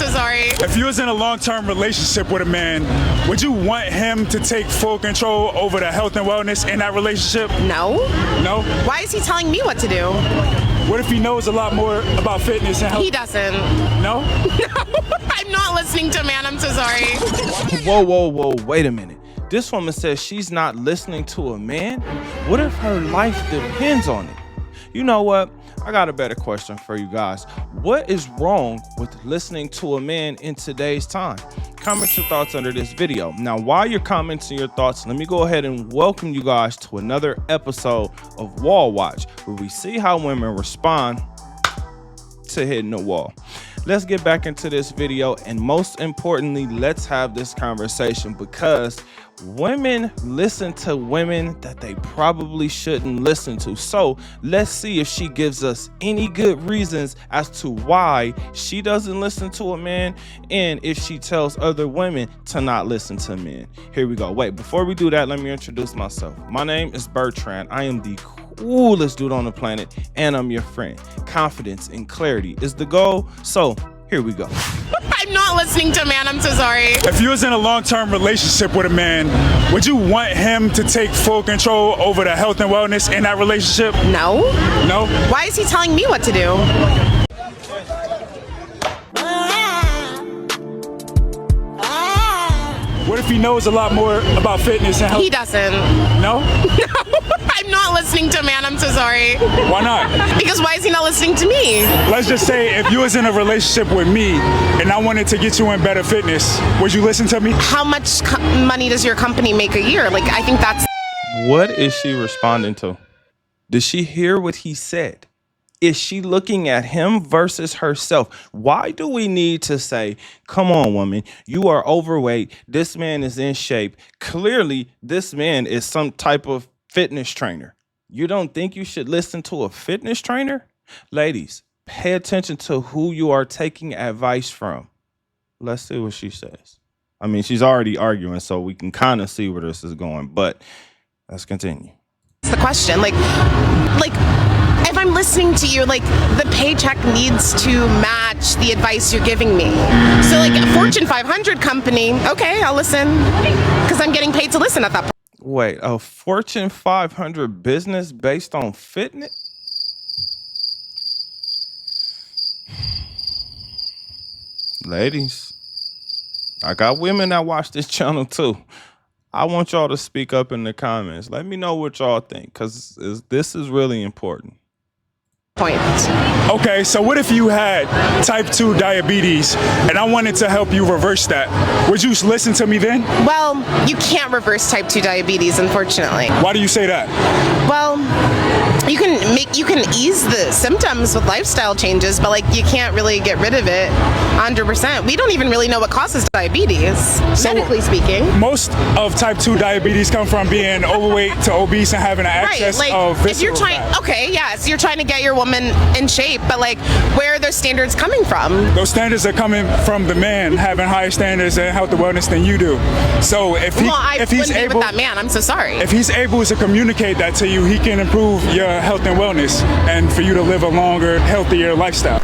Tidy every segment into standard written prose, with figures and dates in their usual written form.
so sorry. If you was in a long-term relationship with a man, would you want him to take full control over the health and wellness in that relationship? No. No? Why is he telling me what to do? What if he knows a lot more about fitness and health? He doesn't. No? I'm not listening to a man. I'm so sorry. Whoa, wait a minute. This woman says she's not listening to a man? What if her life depends on it? You know what? I got a better question for you guys. What is wrong with listening to a man in today's time? Comment your thoughts under this video. Now, while you're commenting your thoughts, let me go ahead and welcome you guys to another episode of Wall Watch, where we see how women respond to hitting the wall. Let's get back into this video, and most importantly, let's have this conversation, because women listen to women that they probably shouldn't listen to. So let's see if she gives us any good reasons as to why she doesn't listen to a man, and if she tells other women to not listen to men. Here we go. Wait, before we do that, let me introduce myself. My name is Bertrand. I am the coolest dude on the planet, and I'm your friend. Confidence and clarity is the goal. So here we go. I'm not listening to a man. I'm so sorry. If you was in a long-term relationship with a man, would you want him to take full control over the health and wellness in that relationship? No. No? Why is he telling me what to do? What if he knows a lot more about fitness and health? He doesn't. No? I'm not listening to a man. I'm so sorry. Why not? Because why is he not listening to me? Let's just say if you was in a relationship with me and I wanted to get you in better fitness, would you listen to me? How much money does your company make a year? Like, I think that's... What is she responding to? Did she hear what he said? Is she looking at him versus herself? Why do we need to say, come on, woman, you are overweight. This man is in shape. Clearly, this man is some type of fitness trainer. You don't think you should listen to a fitness trainer? Ladies, pay attention to who you are taking advice from. Let's see what she says. I mean, she's already arguing, so we can kind of see where this is going, but let's continue. the question. Like, if I'm listening to you, like, the paycheck needs to match the advice you're giving me. So, like, a Fortune 500 company, okay, I'll listen, because I'm getting paid to listen at that point. Wait, a Fortune 500 business based on fitness? Ladies, I got women that watch this channel too. I want y'all to speak up in the comments. Let me know what y'all think, because this is really important. Okay, so what if you had type 2 diabetes and I wanted to help you reverse that? Would you listen to me then? Well, you can't reverse type 2 diabetes, unfortunately. Why do you say that? Well, you can ease the symptoms with lifestyle changes, but like you can't really get rid of it 100%. We don't even really know what causes diabetes, medically speaking. Most of type 2 diabetes come from being overweight to obese and having an excess of visceral if you're trying, fat. okay, yes, you're trying to get your woman in shape, but like, where are those standards coming from? Those standards are coming from the man having higher standards and health and wellness than you do. So if he's able, with that man, I'm so sorry. If he's able to communicate that to you, he can improve your health and wellness and for you to live a longer, healthier lifestyle.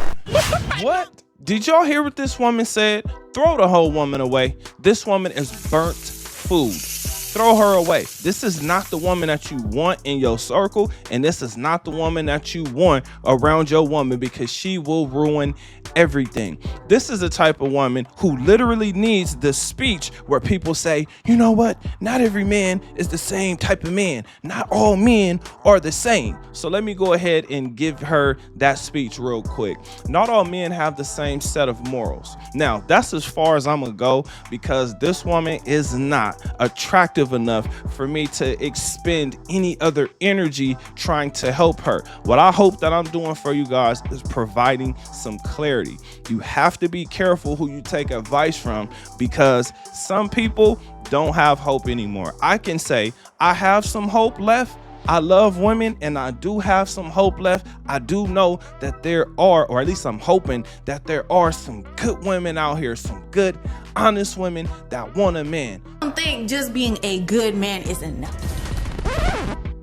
What? Did y'all hear what this woman said? Throw the whole woman away. This woman is burnt food. Throw her away. This is not the woman that you want in your circle, and this is not the woman that you want around your woman, because she will ruin everything. This is the type of woman who literally needs the speech where people say, you know what? Not every man is the same type of man. Not all men are the same. So let me go ahead and give her that speech real quick. Not all men have the same set of morals. Now, that's as far as I'm gonna go, because this woman is not attractive enough for me to expend any other energy trying to help her. What I hope that I'm doing for you guys is providing some clarity. You have to be careful who you take advice from, because some people don't have hope anymore. I can say I have some hope left. I love women and I do have some hope left. I do know that there are, or at least I'm hoping that there are some good women out here, some good, honest women that want a man. I don't think just being a good man is enough.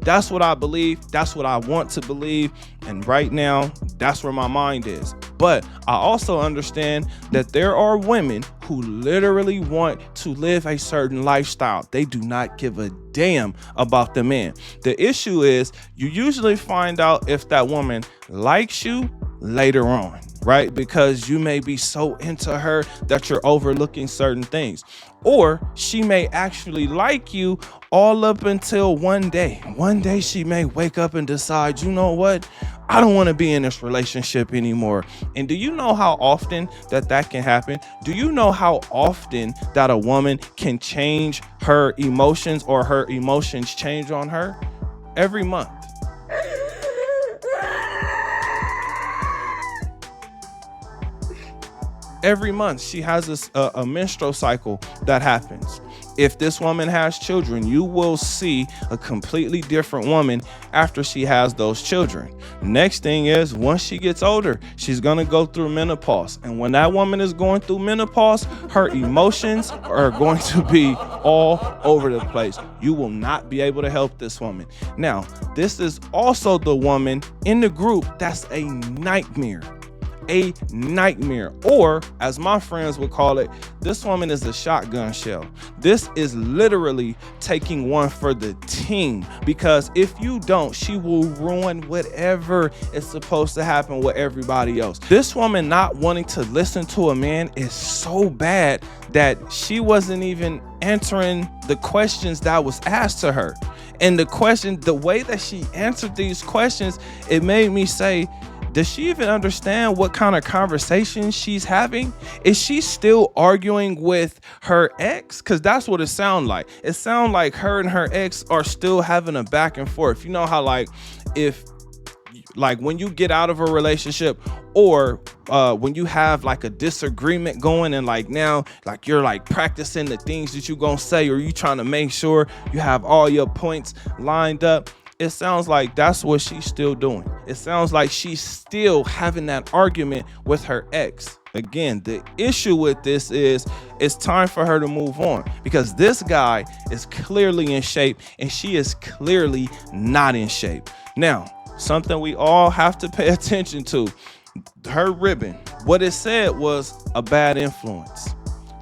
That's what I believe. That's what I want to believe. And right now, that's where my mind is. But I also understand that there are women who literally want to live a certain lifestyle. They do not give a damn about the man. The issue is you usually find out if that woman likes you later on, right? Because you may be so into her that you're overlooking certain things. Or she may actually like you all up until one day. One day she may wake up and decide, you know what? I don't want to be in this relationship anymore. And do you know how often that can happen? Do you know how often that a woman can change her emotions or her emotions change on her? Every month. Every month she has a menstrual cycle that happens. If this woman has children, you will see a completely different woman after she has those children. Next thing is, once she gets older, she's gonna go through menopause. And when that woman is going through menopause, her emotions are going to be all over the place. You will not be able to help this woman. Now, this is also the woman in the group that's a nightmare. A nightmare, or as my friends would call it, this woman is a shotgun shell. This is literally taking one for the team, because if you don't, she will ruin whatever is supposed to happen with everybody else. This woman not wanting to listen to a man is so bad that she wasn't even answering the questions that was asked to her. And the way that she answered these questions, it made me say, does she even understand what kind of conversation she's having? Is she still arguing with her ex? Because that's what it sounds like. It sounds like her and her ex are still having a back and forth. You know how when you get out of a relationship, or when you have like a disagreement going, and now you're practicing the things that you're gonna say, or you trying to make sure you have all your points lined up. It sounds like that's what she's still doing. It sounds like she's still having that argument with her ex. Again, the issue with this is it's time for her to move on, because this guy is clearly in shape and she is clearly not in shape. Now, something we all have to pay attention to, her ribbon, what it said was a bad influence.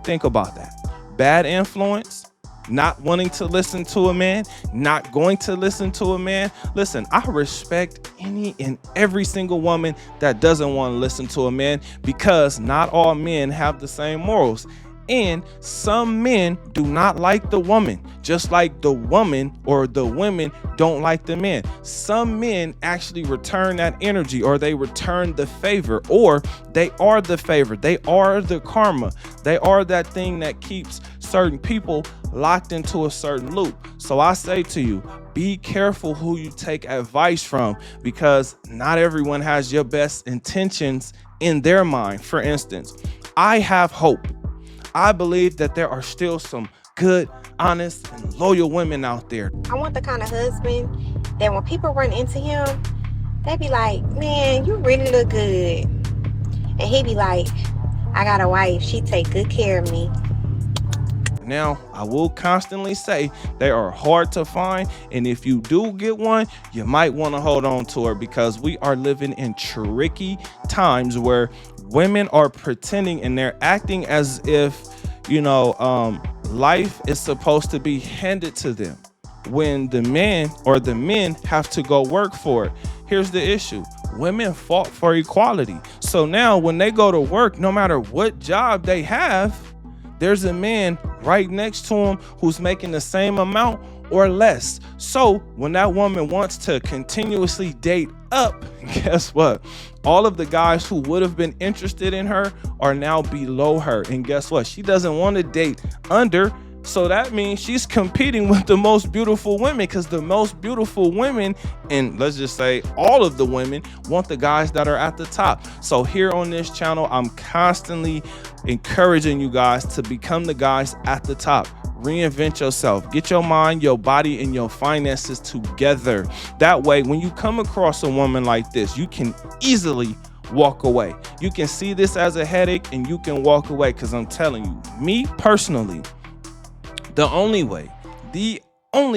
Think about that. Bad influence. Not wanting to listen to a man, not going to listen to a man. Listen, I respect any and every single woman that doesn't want to listen to a man, because not all men have the same morals. And some men do not like the woman, just like the woman or the women don't like the man. Some men actually return that energy, or they return the favor, or they are the favor. They are the karma. They are that thing that keeps certain people locked into a certain loop. So I say to you, be careful who you take advice from, because not everyone has your best intentions in their mind. For instance, I have hope. I believe that there are still some good, honest, and loyal women out there. I want the kind of husband that when people run into him, they be like, man, you really look good. And he be like, I got a wife, she take good care of me. Now, I will constantly say they are hard to find, and if you do get one, you might want to hold on to her, because we are living in tricky times where women are pretending and they're acting as if, life is supposed to be handed to them, when the man or the men have to go work for it. Here's the issue. Women fought for equality. So now when they go to work, no matter what job they have, there's a man right next to him who's making the same amount or less. So when that woman wants to continuously date up, guess what? All of the guys who would have been interested in her are now below her. And guess what? She doesn't want to date under. So that means she's competing with the most beautiful women, because the most beautiful women, and let's just say all of the women, want the guys that are at the top. So here on this channel, I'm constantly encouraging you guys to become the guys at the top. Reinvent yourself. Get your mind, your body, and your finances together. That way, when you come across a woman like this, you can easily walk away. You can see this as a headache and you can walk away, because I'm telling you, me personally, the only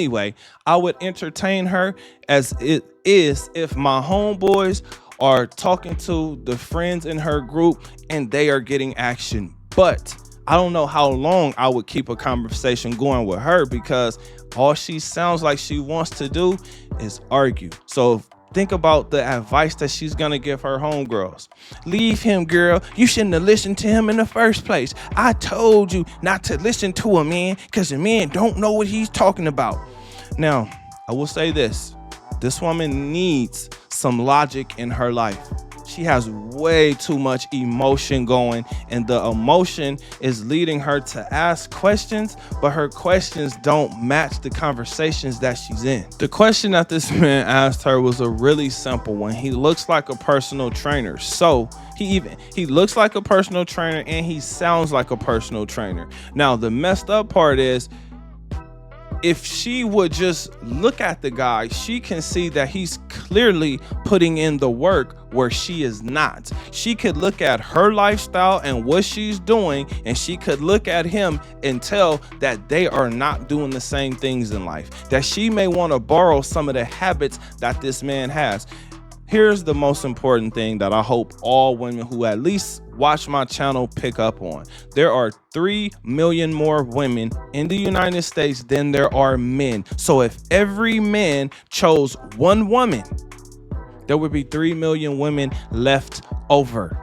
way I would entertain her as it is if my homeboys are talking to the friends in her group and they are getting action. But I don't know how long I would keep a conversation going with her, because all she sounds like she wants to do is argue. So think about the advice that she's gonna give her homegirls. Leave him, girl. You shouldn't have listened to him in the first place. I told you not to listen to a man because a man don't know what he's talking about. Now, I will say this. This woman needs some logic in her life. She has way too much emotion going, and the emotion is leading her to ask questions, but her questions don't match the conversations that she's in. The question that this man asked her was a really simple one. He looks like a personal trainer. So he looks like a personal trainer and he sounds like a personal trainer. Now, the messed up part is, if she would just look at the guy, she can see that he's clearly putting in the work where she is not. She could look at her lifestyle and what she's doing, and she could look at him and tell that they are not doing the same things in life, that she may want to borrow some of the habits that this man has. Here's the most important thing that I hope all women who at least watch my channel pick up on. There are 3 million more women in the United States than there are men. So if every man chose one woman, there would be 3 million women left over.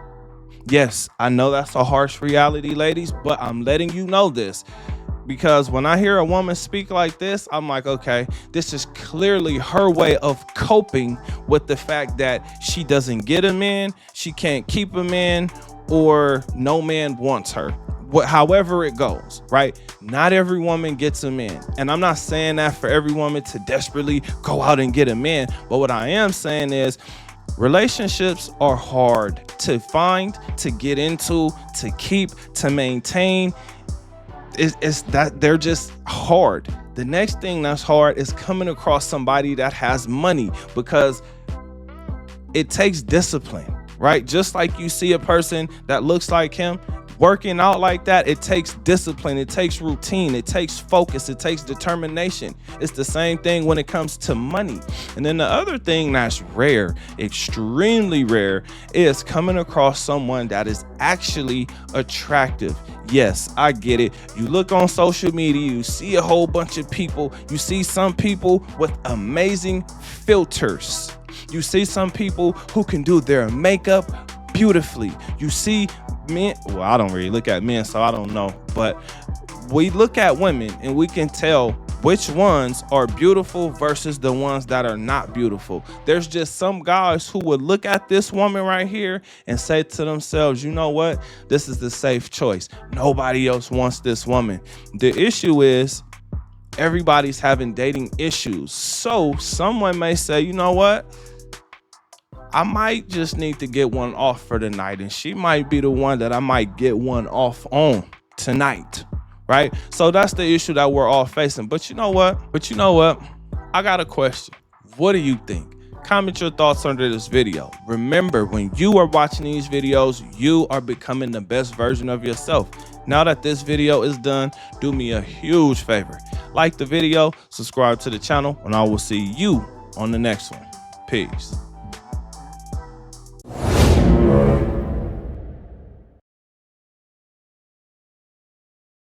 Yes, I know that's a harsh reality, ladies, but I'm letting you know this. Because when I hear a woman speak like this, I'm like, okay, this is clearly her way of coping with the fact that she doesn't get a man, she can't keep a man, or no man wants her. However it goes, right? Not every woman gets a man. And I'm not saying that for every woman to desperately go out and get a man. But what I am saying is, relationships are hard to find, to get into, to keep, to maintain. It's that they're just hard. The next thing that's hard is coming across somebody that has money, because it takes discipline, right? Just like you see a person that looks like him working out like that, it takes discipline, it takes routine, it takes focus, it takes determination. It's the same thing when it comes to money. And then the other thing that's rare, extremely rare, is coming across someone that is actually attractive. Yes, I get it. You look on social media, you see a whole bunch of people, you see some people with amazing filters. You see some people who can do their makeup beautifully. You see men, well, I don't really look at men, so I don't know, but we look at women and we can tell which ones are beautiful versus the ones that are not beautiful. There's just some guys who would look at this woman right here and say to themselves, you know what? This is the safe choice. Nobody else wants this woman. The issue is everybody's having dating issues. So someone may say, you know what? I might just need to get one off for the night, and she might be the one that I might get one off on tonight, right? So that's the issue that we're all facing. But you know what? I got a question. What do you think? Comment your thoughts under this video. Remember, when you are watching these videos, you are becoming the best version of yourself. Now that this video is done, do me a huge favor. Like the video, subscribe to the channel, and I will see you on the next one. Peace.